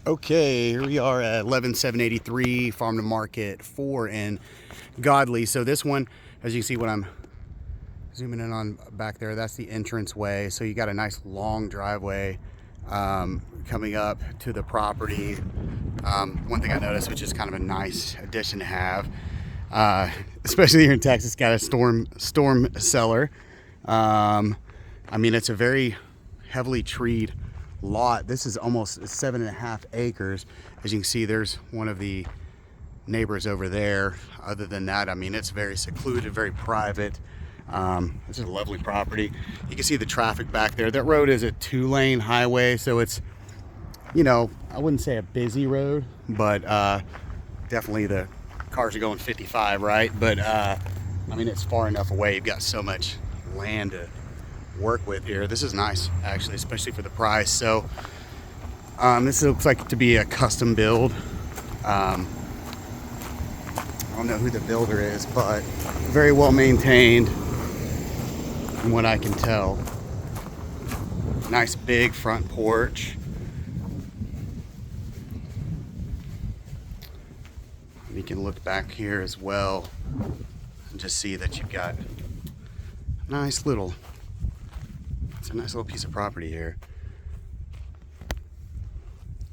Okay, here we are at 11783 Farm to Market 4 in Godley. So this one, as you can see when I'm zooming in on back there, that's the entrance way. So you got a nice long driveway coming up to the property. One thing I noticed, which is kind of a nice addition to have, especially here in Texas, got a storm cellar. I mean, it's a very heavily treed lot. This is almost 7.5 acres. As you can see, there's one of the neighbors over there. Other than that, I mean, it's very secluded, very private. This is a lovely property. You can see the traffic back there. That road is a 2-lane highway, so it's, you know, I wouldn't say a busy road, but definitely the cars are going 55, right? But I mean, it's far enough away. You've got so much land to work with here. This is nice, actually, especially for the price. So this looks like to be a custom build. I don't know who the builder is, but very well maintained from what I can tell. Nice big front porch. You can look back here as well and just see that you've got a nice little piece of property here.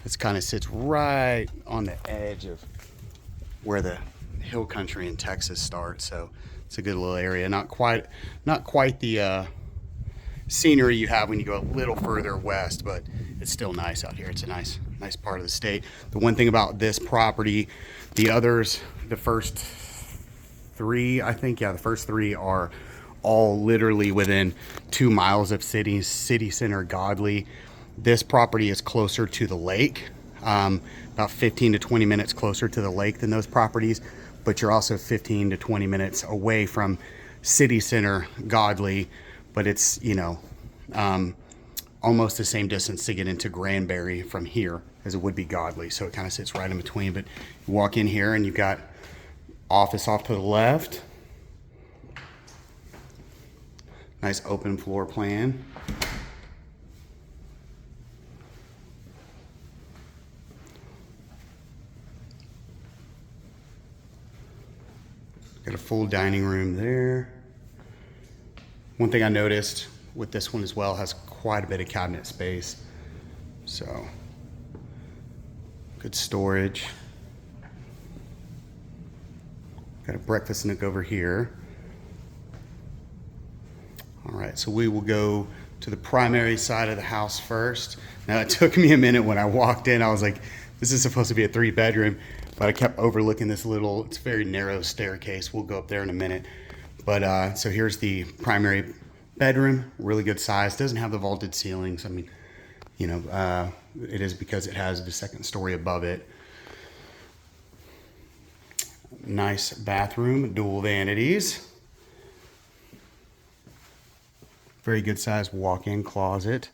This kind of sits right on the edge of where the hill country in Texas starts, so it's a good little area. Not quite the scenery you have when you go a little further west, but it's still nice out here. It's a nice part of the state. The one thing about this property, the others, the first three, I think, yeah, the first three are all literally within 2 miles of city center Godley. This property is closer to the lake, about 15 to 20 minutes closer to the lake than those properties, but you're also 15 to 20 minutes away from city center Godley, but it's, you know, almost the same distance to get into Granbury from here as it would be Godley. So it kind of sits right in between. But you walk in here and you've got office off to the left. Nice open floor plan. Got a full dining room there. One thing I noticed with this one as well, has quite a bit of cabinet space. So good storage. Got a breakfast nook over here. All right, so we will go to the primary side of the house first. Now, it took me a minute when I walked in. I was like, this is supposed to be a 3-bedroom, but I kept overlooking this little, it's very narrow staircase. We'll go up there in a minute. But so here's the primary bedroom, really good size. Doesn't have the vaulted ceilings. I mean, you know, it is because it has the second story above it. Nice bathroom, dual vanities. Very good sized walk-in closet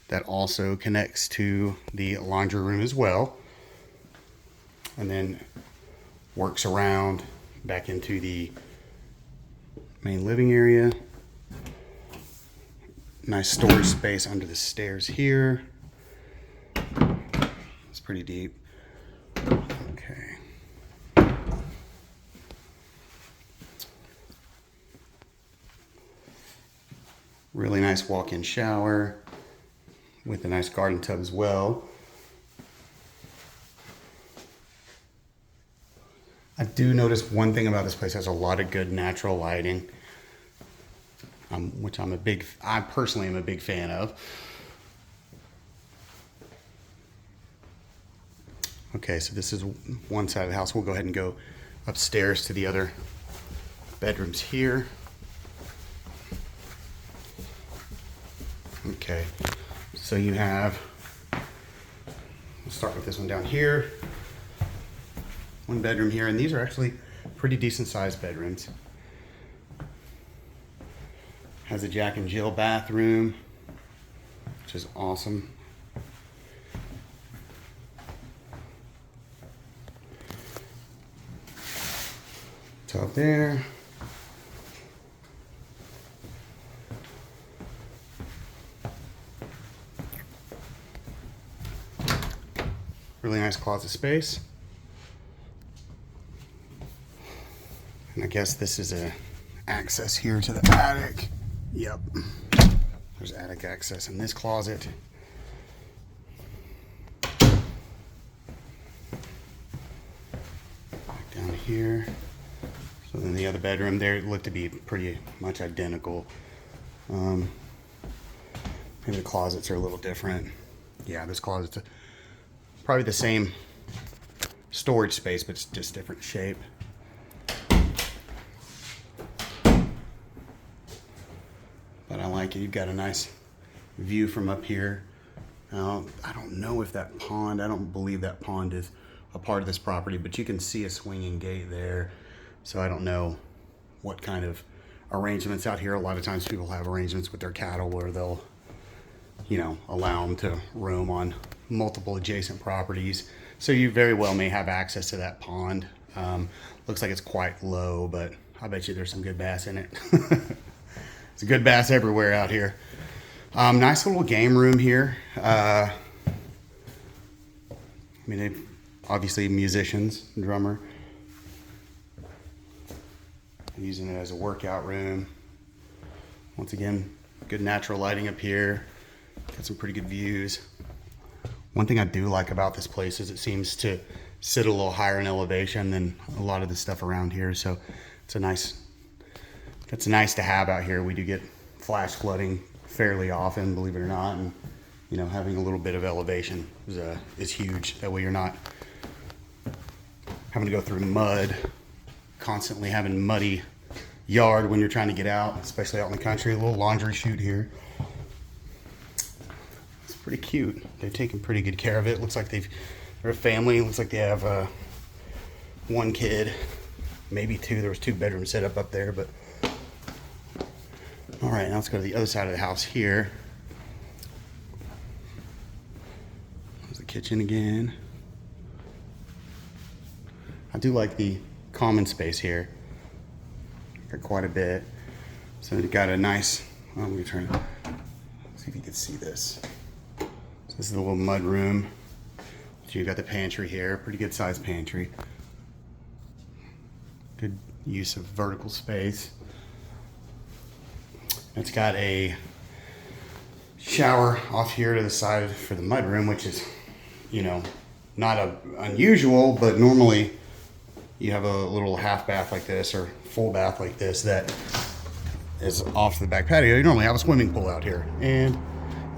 that also connects to the laundry room as well. And then works around back into the main living area. Nice storage space under the stairs here. It's pretty deep. Okay. Really nice walk-in shower with a nice garden tub as well. I do notice one thing about this place: has a lot of good natural lighting, which I personally am a big fan of. Okay, so this is one side of the house. We'll go ahead and go upstairs to the other bedrooms here. Okay, so you have, we'll start with this one down here. One bedroom here, and these are actually pretty decent sized bedrooms. Has a Jack and Jill bathroom, which is awesome. Tub there. Really nice closet space. And I guess this is a access here to the attic. Yep. There's attic access in this closet. Back down here. So then the other bedroom there looked to be pretty much identical. Maybe the closets are a little different. Yeah, this closet's probably the same storage space, but it's just different shape. But I like it. You've got a nice view from up here. Now, I don't know if that pond, I don't believe that pond is a part of this property, but you can see a swinging gate there. So I don't know what kind of arrangements out here. A lot of times people have arrangements with their cattle where they'll, you know, allow them to roam on multiple adjacent properties. So you very well may have access to that pond. Looks like it's quite low, but I bet you there's some good bass in it. It's a good bass everywhere out here. Nice little game room here. I mean, they've obviously musicians, drummer. I'm using it as a workout room. Once again, good natural lighting up here. Got some pretty good views. One thing I do like about this place is it seems to sit a little higher in elevation than a lot of the stuff around here. So it's that's nice to have out here. We do get flash flooding fairly often, believe it or not. And, you know, having a little bit of elevation is huge. That way you're not having to go through mud, constantly having muddy yard when you're trying to get out, especially out in the country. A little laundry chute here. It's pretty cute. They've taken pretty good care of it. Looks like they're a family. Looks like they have one kid, maybe two. There was 2 bedrooms set up there, but all right, now let's go to the other side of the house here. There's the kitchen again. I do like the common space here. Got quite a bit. So you got a nice, let me turn it, see if you can see this. So this is a little mud room. So you got the pantry here, pretty good sized pantry. Good use of vertical space. It's got a shower off here to the side for the mud room, which is, you know, not unusual, but normally you have a little half bath like this or full bath like this that is off the back patio. You normally have a swimming pool out here, and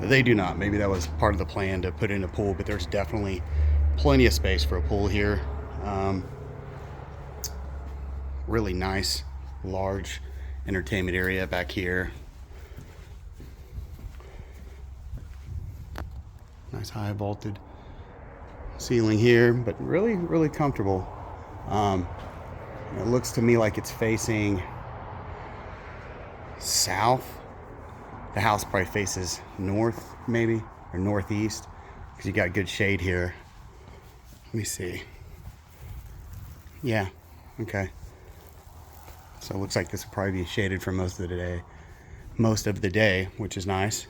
they do not. Maybe that was part of the plan to put in a pool, but there's definitely plenty of space for a pool here. Really nice, large entertainment area back here. Nice high vaulted ceiling here, but really, really comfortable. It looks to me like it's facing south. The house probably faces north, maybe, or northeast, because you got good shade here. Let me see. Yeah, okay. So it looks like this will probably be shaded for most of the day, which is nice.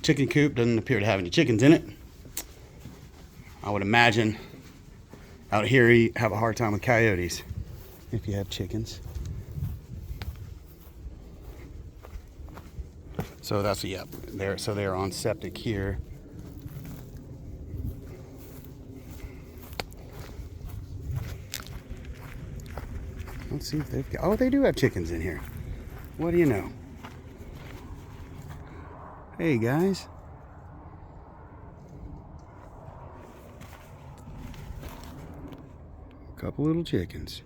Chicken coop doesn't appear to have any chickens in it. I would imagine out here you have a hard time with coyotes if you have chickens. So that's, yep, so they're on septic here. Let's see if they've got, oh, they do have chickens in here. What do you know? Hey guys. A couple little chickens.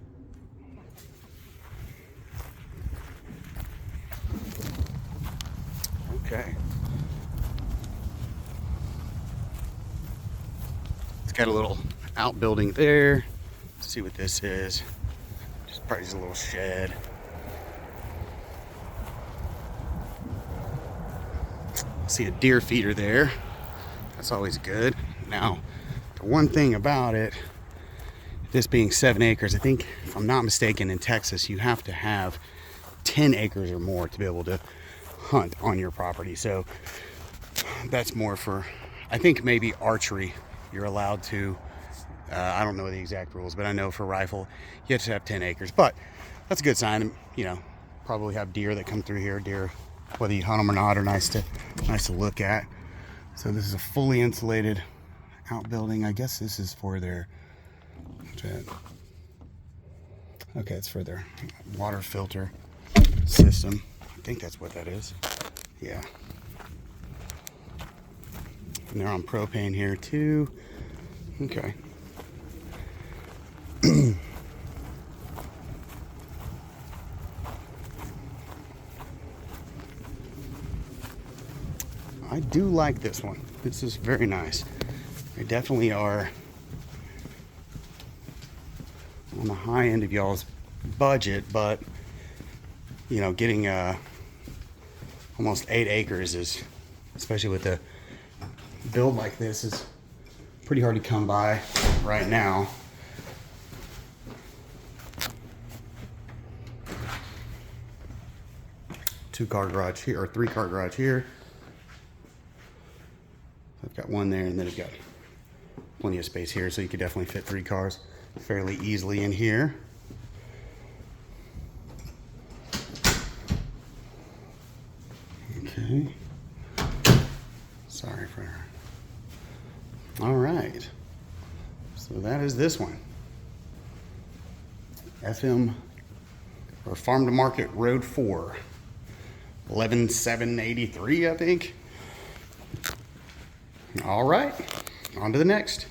Okay. It's got a little outbuilding there. Let's see what this is. Just probably just a little shed. See a deer feeder there. That's always good. Now, the one thing about it, this being 7 acres, I think, if I'm not mistaken, in Texas, you have to have 10 acres or more to be able to hunt on your property. So that's more for I think maybe archery, you're allowed to, I don't know the exact rules, but I know for rifle, you have to have 10 acres. But that's a good sign. You know, probably have deer that come through here. Deer, whether you hunt them or not, are nice to look at. So this is a fully insulated outbuilding. I guess this is for their, okay, it's for their water filter system. I think that's what that is. Yeah. And they're on propane here too. Okay. I do like this one. This is very nice. They definitely are on the high end of y'all's budget, but you know, getting almost 8 acres is, especially with a build like this, is pretty hard to come by right now. Two-car garage here, or three-car garage here. I've got one there, and then I've got plenty of space here, so you could definitely fit 3 cars fairly easily in here. Okay. Sorry for her. All right. So that is this one. FM, or Farm to Market Road 4. 11783, I think. All right, on to the next.